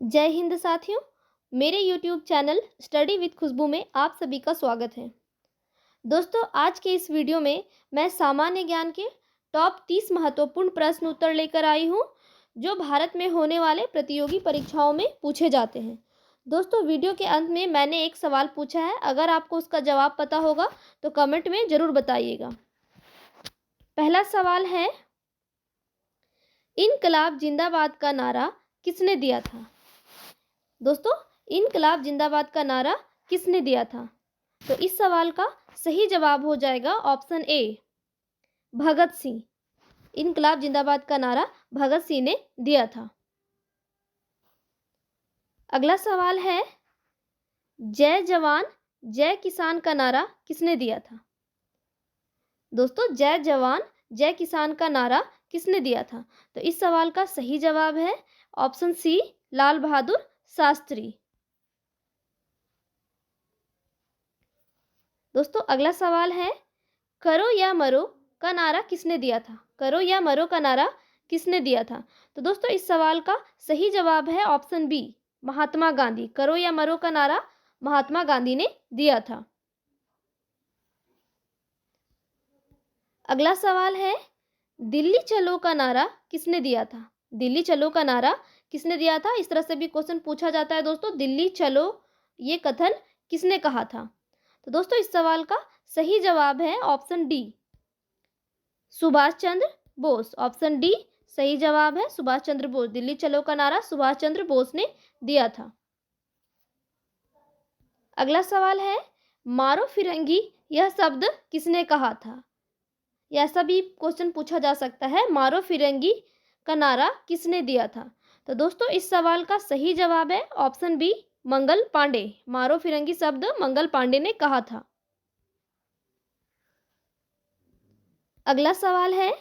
जय हिंद साथियों। मेरे YouTube चैनल स्टडी विद खुशबू में आप सभी का स्वागत है। दोस्तों, आज के इस वीडियो में मैं सामान्य ज्ञान के टॉप 30 महत्वपूर्ण प्रश्न उत्तर लेकर आई हूं, जो भारत में होने वाले प्रतियोगी परीक्षाओं में पूछे जाते हैं। दोस्तों, वीडियो के अंत में मैंने एक सवाल पूछा है, अगर आपको उसका जवाब पता होगा तो कमेंट में ज़रूर बताइएगा। पहला सवाल है, इनकलाब जिंदाबाद का नारा किसने दिया था? दोस्तों, इनकलाब जिंदाबाद का नारा किसने दिया था? तो इस सवाल का सही जवाब हो जाएगा ऑप्शन ए, भगत सिंह। इनकलाब जिंदाबाद का नारा भगत सिंह ने दिया था। अगला सवाल है, जय जवान जय किसान का नारा किसने दिया था? दोस्तों, जय जवान जय किसान का नारा किसने दिया था? तो इस सवाल का सही जवाब है ऑप्शन सी, लाल बहादुर शास्त्री। दोस्तों, अगला सवाल है, करो या मरो का नारा किसने दिया था? करो या मरो का नारा किसने दिया था? तो दोस्तों, इस सवाल का सही जवाब है ऑप्शन बी, महात्मा गांधी। करो या मरो का नारा महात्मा गांधी ने दिया था। अगला सवाल है, दिल्ली चलो का नारा किसने दिया था? दिल्ली चलो का नारा किसने दिया था? इस तरह से भी क्वेश्चन पूछा जाता है दोस्तों, दिल्ली चलो ये कथन किसने कहा था? तो दोस्तों, इस सवाल का सही जवाब है option D, Subhash Chandra Bose. Option D सही जवाब है, सुभाष चंद्र बोस। दिल्ली चलो का नारा सुभाष चंद्र बोस ने दिया था। अगला सवाल है, मारो फिरंगी यह शब्द किसने कहा था? ऐसा भी क्वेश्चन पूछा जा सकता है, मारो फिरंगी का नारा किसने दिया था? तो दोस्तों, इस सवाल का सही जवाब है ऑप्शन बी, मंगल पांडे। मारो फिरंगी शब्द मंगल पांडे ने कहा था। अगला सवाल है,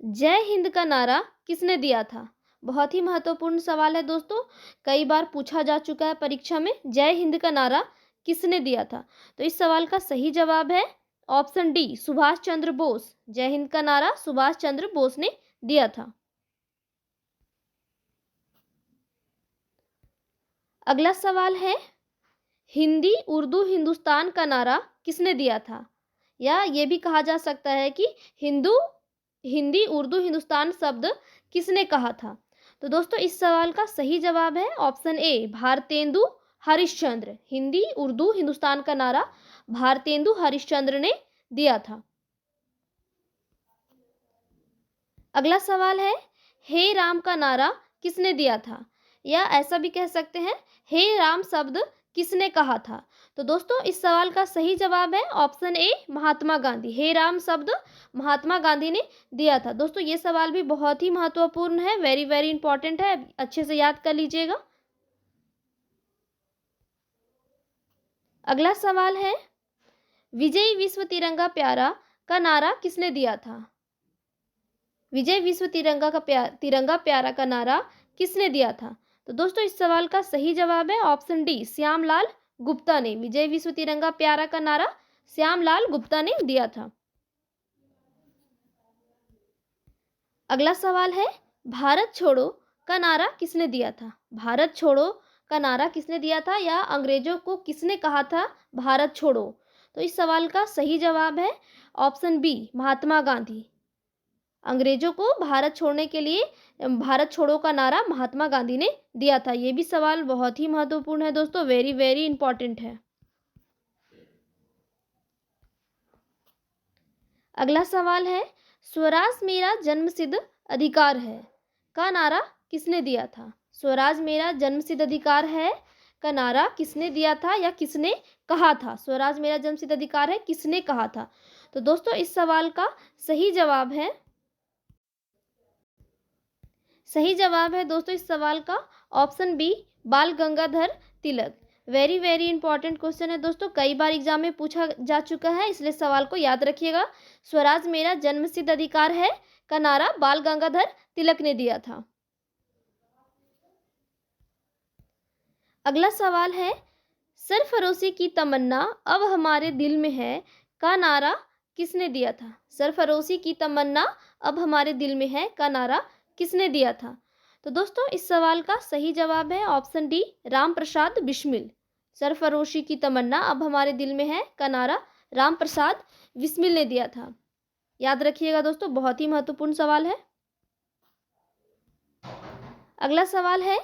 जय हिंद का नारा किसने दिया था? बहुत ही महत्वपूर्ण सवाल है दोस्तों, कई बार पूछा जा चुका है परीक्षा में, जय हिंद का नारा किसने दिया था? तो इस सवाल का सही जवाब है ऑप्शन डी, सुभाष चंद्र बोस। जय हिंद का नारा सुभाष चंद्र बोस ने दिया था। अगला सवाल है, हिंदी उर्दू हिंदुस्तान का नारा किसने दिया था? या ये भी कहा जा सकता है कि हिंदी उर्दू हिंदुस्तान शब्द किसने कहा था? तो दोस्तों, इस सवाल का सही जवाब है ऑप्शन ए, भारतेंदु हरिश्चंद्र। हिंदी उर्दू हिंदुस्तान का नारा भारतेंदु हरिश्चंद्र ने दिया था। अगला सवाल है, हे राम का नारा किसने दिया था? या ऐसा भी कह सकते हैं, हे राम शब्द किसने कहा था? तो दोस्तों, इस सवाल का सही जवाब है ऑप्शन ए, महात्मा गांधी। हे राम शब्द महात्मा गांधी ने दिया था। दोस्तों, ये सवाल भी बहुत ही महत्वपूर्ण है, वेरी वेरी इंपॉर्टेंट है, अच्छे से याद कर लीजिएगा। अगला सवाल है, विजय विश्व तिरंगा प्यारा का नारा किसने दिया था? विजय विश्व तिरंगा प्यारा का नारा किसने दिया था? तो दोस्तों, इस सवाल का सही जवाब है ऑप्शन डी, श्यामलाल गुप्ता ने। विजय विश्व तिरंगा प्यारा का नारा श्यामलाल गुप्ता ने दिया था। अगला सवाल है, भारत छोड़ो का नारा किसने दिया था? भारत छोड़ो का नारा किसने दिया था, या अंग्रेजों को किसने कहा था भारत छोड़ो? तो इस सवाल का सही जवाब है ऑप्शन बी, महात्मा गांधी। अंग्रेजों को भारत छोड़ने के लिए भारत छोड़ो का नारा महात्मा गांधी ने दिया था। ये भी सवाल बहुत ही महत्वपूर्ण है दोस्तों, वेरी वेरी इंपॉर्टेंट है। अगला सवाल है, स्वराज मेरा जन्मसिद्ध अधिकार है का नारा किसने दिया था? स्वराज मेरा जन्मसिद्ध अधिकार है का नारा किसने दिया था या किसने कहा था? स्वराज मेरा जन्मसिद्ध अधिकार है किसने कहा था? तो दोस्तों, इस सवाल का सही जवाब है दोस्तों, इस सवाल का ऑप्शन बी, बाल Gangadhar Tilak. Very very important question है दोस्तों, कई बार एग्जाम में पूछा जा चुका है, इसलिए सवाल को याद रखिएगा। स्वराज मेरा जन्मसिद्ध अधिकार है का नारा बाल गंगाधर तिलक ने दिया था। अगला सवाल है, सरफरोशी की तमन्ना अब हमारे दिल में है का नारा किसने दिया था? सरफरोशी की तमन्ना अब हमारे दिल में है का नारा किसने दिया था? तो दोस्तों इस सवाल का सही जवाब है ऑप्शन डी, राम प्रसाद बिस्मिल। सरफरोशी की तमन्ना अब हमारे दिल में है का नारा राम प्रसाद बिस्मिल ने दिया था। याद रखिएगा दोस्तों, बहुत ही महत्वपूर्ण सवाल है। अगला सवाल है,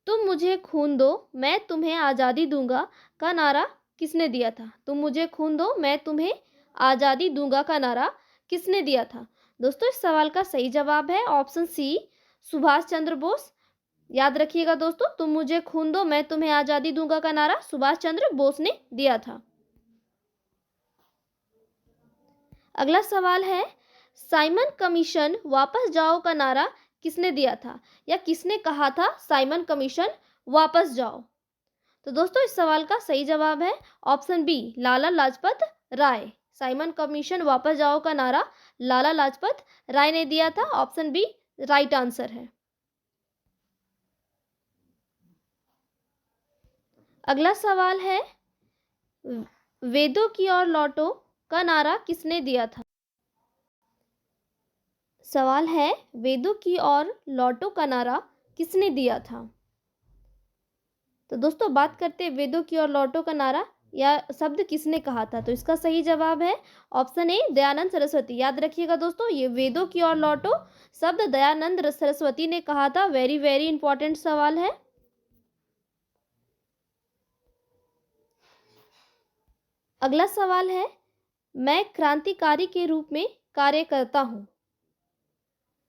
तुम मुझे खून दो मैं तुम्हें आज़ादी दूंगा का नारा किसने दिया था? तुम मुझे खून दो मैं तुम्हें आज़ादी दूंगा का नारा किसने दिया था? दोस्तों इस सवाल का सही जवाब है ऑप्शन सी, सुभाष चंद्र बोस। याद रखिएगा दोस्तों, तुम मुझे खून दो मैं तुम्हें आज़ादी दूंगा का नारा सुभाष चंद्र बोस ने दिया था। अगला सवाल है, साइमन कमीशन वापस जाओ का नारा किसने दिया था या किसने कहा था साइमन कमीशन वापस जाओ? तो दोस्तों इस सवाल का सही जवाब है option B, Lala Lajpat Rai. Simon commission वापस जाओ का नारा लाला लाजपत राय ने दिया था। ऑप्शन बी राइट आंसर है। अगला सवाल है, वेदों की ओर लौटो का नारा किसने दिया था? सवाल है, वेदों की ओर लौटो का नारा किसने दिया था? तो दोस्तों बात करते हैं वेदों की ओर लौटो का नारा या शब्द किसने कहा था? तो इसका सही जवाब है ऑप्शन ए, दयानंद सरस्वती। याद रखिएगा दोस्तों, ये वेदों की ओर लौटो शब्द दयानंद सरस्वती ने कहा था। वेरी वेरी इंपॉर्टेंट सवाल है। अगला सवाल है, मैं क्रांतिकारी के रूप में कार्य करता हूँ,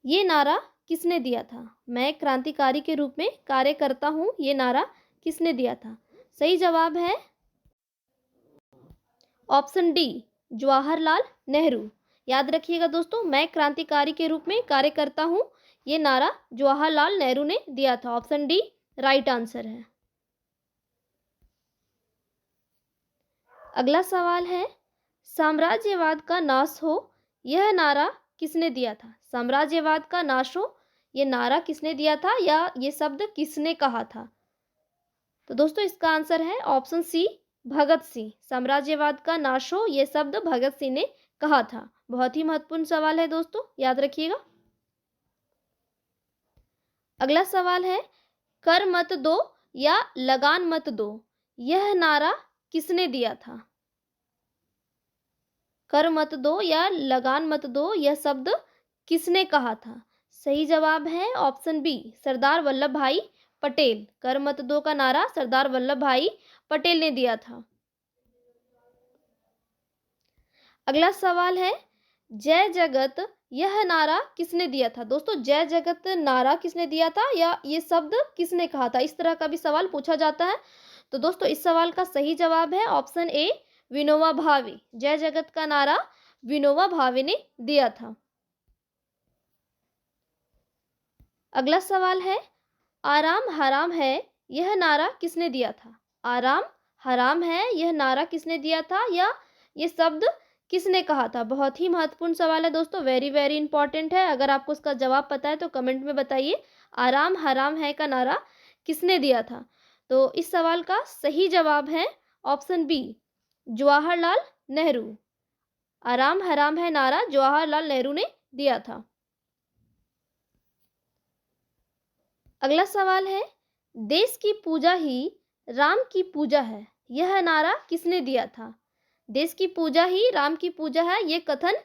ये नारा किसने दिया था? मैं क्रांतिकारी के रूप में कार्य करता हूँ, ये नारा किसने दिया था? सही जवाब है ऑप्शन डी, जवाहरलाल नेहरू। याद रखिएगा दोस्तों, मैं क्रांतिकारी के रूप में कार्य करता हूँ, ये नारा जवाहरलाल नेहरू ने दिया था। ऑप्शन डी राइट आंसर है। अगला सवाल है, साम्राज्यवाद का नाश हो, यह नारा किसने दिया था? साम्राज्यवाद का नाश हो, ये नारा किसने दिया था या ये शब्द किसने कहा था? तो दोस्तों इसका आंसर है ऑप्शन सी, भगत सिंह। साम्राज्यवाद का नाश हो, ये शब्द भगत सिंह ने कहा था। बहुत ही महत्वपूर्ण सवाल है दोस्तों, याद रखिएगा। अगला सवाल है, कर मत दो या लगान मत दो, यह नारा किसने दिया था? कर मत दो या लगान मत दो, यह शब्द किसने कहा था? सही जवाब है ऑप्शन बी, सरदार वल्लभ भाई पटेल। कर मत दो का नारा सरदार वल्लभ भाई पटेल ने दिया था। अगला सवाल है, जय जगत यह नारा किसने दिया था? दोस्तों जय जगत नारा किसने दिया था या ये शब्द किसने कहा था? इस तरह का भी सवाल पूछा जाता है। तो दोस्तों इस सवाल का सही जवाब है ऑप्शन ए, विनोबा भावे। जय जगत का नारा विनोबा भावे ने दिया था। अगला सवाल है, आराम हराम है यह नारा किसने दिया था? आराम हराम है यह नारा किसने दिया था या ये शब्द किसने कहा था? बहुत ही महत्वपूर्ण सवाल है दोस्तों, वेरी वेरी इंपॉर्टेंट है। अगर आपको इसका जवाब पता है तो कमेंट में बताइए, आराम हराम है का नारा किसने दिया था? तो इस सवाल का सही जवाब है ऑप्शन बी, जवाहरलाल नेहरू। आराम हराम है नारा जवाहरलाल नेहरू ने दिया था। अगला सवाल है, देश की पूजा ही राम की पूजा है, यह नारा किसने दिया था? देश की पूजा ही राम की पूजा है, ये कथन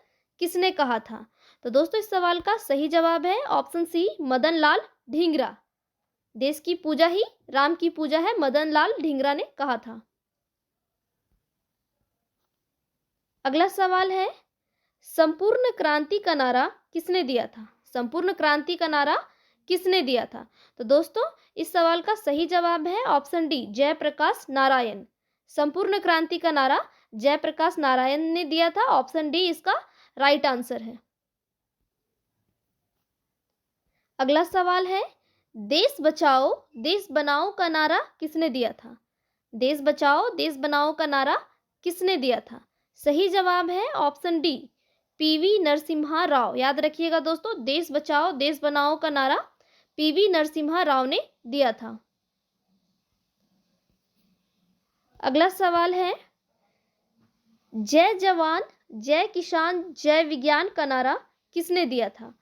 किसने कहा था? तो दोस्तों इस सवाल का सही जवाब है ऑप्शन सी, मदन लाल ढींगरा। देश की पूजा ही राम की पूजा है, मदन लाल ढींगरा ने कहा था। अगला सवाल है, संपूर्ण क्रांति का नारा किसने दिया था? संपूर्ण क्रांति का नारा किसने दिया था? तो दोस्तों इस सवाल का सही जवाब है ऑप्शन डी, जयप्रकाश नारायण। संपूर्ण क्रांति का नारा जयप्रकाश नारायण ने दिया था। ऑप्शन डी इसका राइट आंसर है। अगला सवाल है, देश बचाओ देश बनाओ का नारा किसने दिया था? देश बचाओ देश बनाओ का नारा किसने दिया था? सही जवाब है option D, PV Narasimha Rao. याद रखिएगा दोस्तों, देश बचाओ देश बनाओ का नारा पीवी नरसिम्हा राव ने दिया था। अगला सवाल है, जय जवान जय किसान जय विज्ञान का नारा किसने दिया था?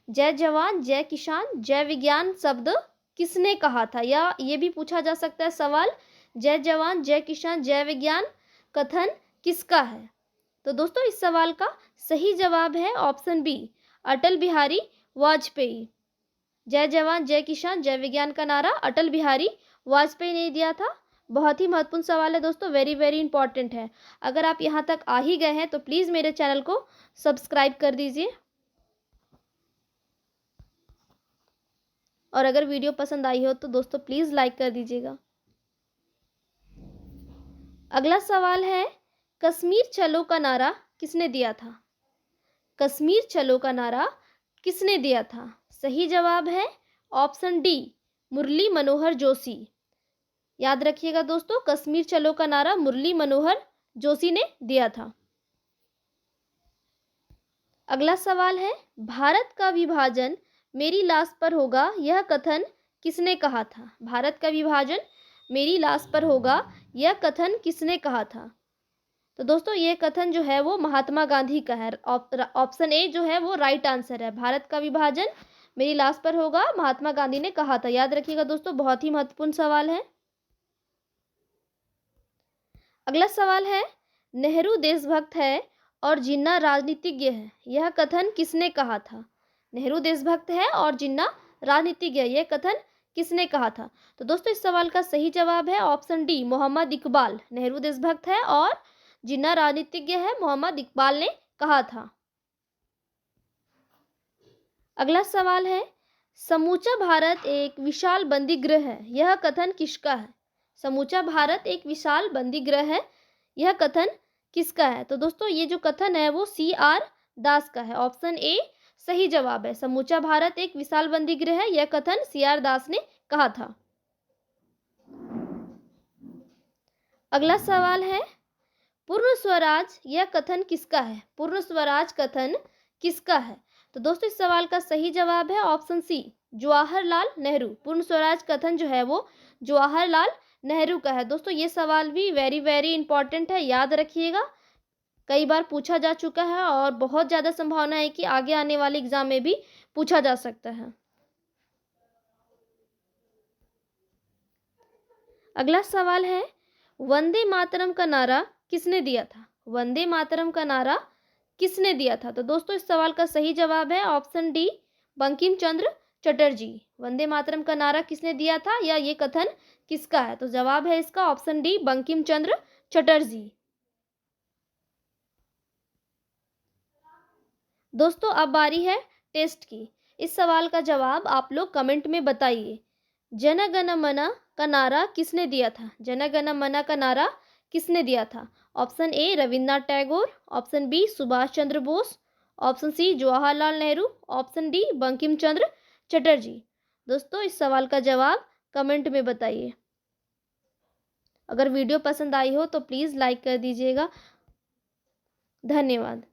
जय जवान जय किसान जय विज्ञान शब्द किसने कहा था? या ये भी पूछा जा सकता है सवाल, जय जवान जय किसान जय विज्ञान कथन किसका है? तो दोस्तों इस सवाल का सही जवाब है ऑप्शन बी, अटल बिहारी वाजपेयी। जय जवान जय किसान जय विज्ञान का नारा अटल बिहारी वाजपेयी ने दिया था। बहुत ही महत्वपूर्ण सवाल है दोस्तों, वेरी वेरी इंपॉर्टेंट है। अगर आप यहाँ तक आ ही गए हैं तो प्लीज़ मेरे चैनल को सब्सक्राइब कर दीजिए, और अगर वीडियो पसंद आई हो तो दोस्तों प्लीज़ लाइक कर दीजिएगा। अगला सवाल है, कश्मीर चलो का नारा किसने दिया था? कश्मीर चलो का नारा किसने दिया था? सही जवाब है ऑप्शन डी, मुरली मनोहर जोशी। याद रखिएगा दोस्तों, कश्मीर चलो का नारा मुरली मनोहर जोशी ने दिया था। अगला सवाल है, भारत का विभाजन मेरी लाश पर होगा यह कथन किसने कहा था? भारत का विभाजन मेरी लाश पर होगा यह कथन किसने कहा था? तो दोस्तों ये कथन जो है वो महात्मा गांधी का है। ऑप्शन ए जो है वो राइट आंसर है। भारत का विभाजन मेरी लाश पर होगा महात्मा गांधी ने कहा था। याद रखिएगा दोस्तों, बहुत ही महत्वपूर्ण सवाल है। अगला सवाल है, नेहरू देशभक्त है और जिन्ना राजनीतिज्ञ है यह कथन किसने कहा था? नेहरू देशभक्त है और जिन्ना राजनीतिज्ञ है यह कथन किसने कहा था? तो दोस्तों इस सवाल का सही जवाब है ऑप्शन डी, मोहम्मद इकबाल। नेहरू देशभक्त है और जिन्ना राजनीतिज्ञ है, मोहम्मद इकबाल ने कहा था। अगला सवाल है, समूचा भारत एक विशाल बंदी गृह है यह कथन किसका है? समूचा भारत एक विशाल बंदी गृह है यह कथन किसका है? तो दोस्तों ये जो कथन है वो CR दास का है। ऑप्शन ए सही जवाब है। समूचा भारत एक विशाल बंदी गृह है यह कथन CR दास ने कहा था। अगला सवाल है, पूर्ण स्वराज यह कथन किसका है? पूर्ण स्वराज कथन किसका है? तो दोस्तों इस सवाल का सही जवाब है ऑप्शन सी, जवाहरलाल नेहरू। पूर्ण स्वराज कथन जो है वो जवाहरलाल नेहरू का है। दोस्तों ये सवाल भी वेरी वेरी इंपॉर्टेंट है, याद रखिएगा, कई बार पूछा जा चुका है और बहुत ज़्यादा संभावना है कि आगे आने वाले एग्जाम में भी पूछा जा सकता है। अगला सवाल है, वंदे मातरम का नारा किसने दिया था? वंदे मातरम का नारा किसने दिया था? तो दोस्तों इस सवाल का सही जवाब है ऑप्शन डी, बंकिम चंद्र चटर्जी। वंदे मातरम का नारा किसने दिया था या ये कथन किसका है? तो जवाब है इसका ऑप्शन डी, बंकिम चंद्र चटर्जी। दोस्तों अब बारी है टेस्ट की। इस सवाल का जवाब आप लोग कमेंट में बताइए। जन गण मन का नारा किसने दिया था? जन गण मन का नारा किसने दिया था? Option A Rabindranath Tagore, option B Subhash Chandra Bose, option C Jawaharlal Nehru, option D Bankim Chandra Chatterjee. दोस्तों इस सवाल का जवाब कमेंट में बताइए। अगर वीडियो पसंद आई हो तो प्लीज़ लाइक कर दीजिएगा। धन्यवाद।